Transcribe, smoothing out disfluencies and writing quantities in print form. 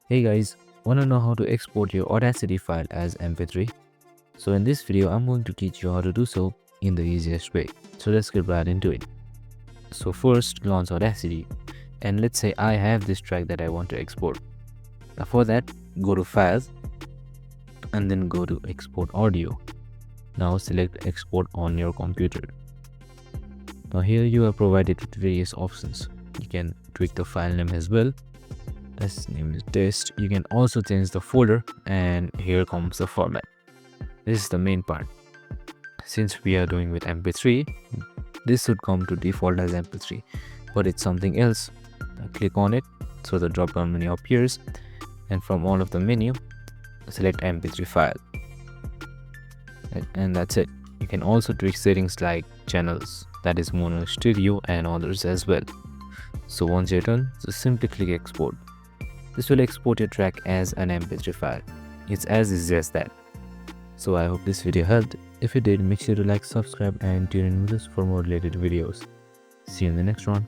Hey guys, wanna know how to export your Audacity file as MP3? So in this video, I'm going to teach you how to do so in the easiest way. So let's get right into it. So first, launch Audacity, and let's say I have this track that I want to export. Now for that, go to Files, and then go to Export Audio. Now select Export on your computer. Now here you are provided with various options. You can tweak the file name as well. Let's name it test. You can also change the folder, and here comes the format. This is the main part. Since we are doing with MP3, this should come to default as MP3, but it's something else. Click on it so the drop down menu appears, and from all of the menu select MP3 file, and that's it. You can also tweak settings like channels, that is mono, stereo, and others as well. So once you're done, just simply click export. This will export your track as an MP3 file. It's as easy as that. So I hope this video helped. If it did, make sure to like, subscribe, and tune in with us for more related videos. See you in the next one.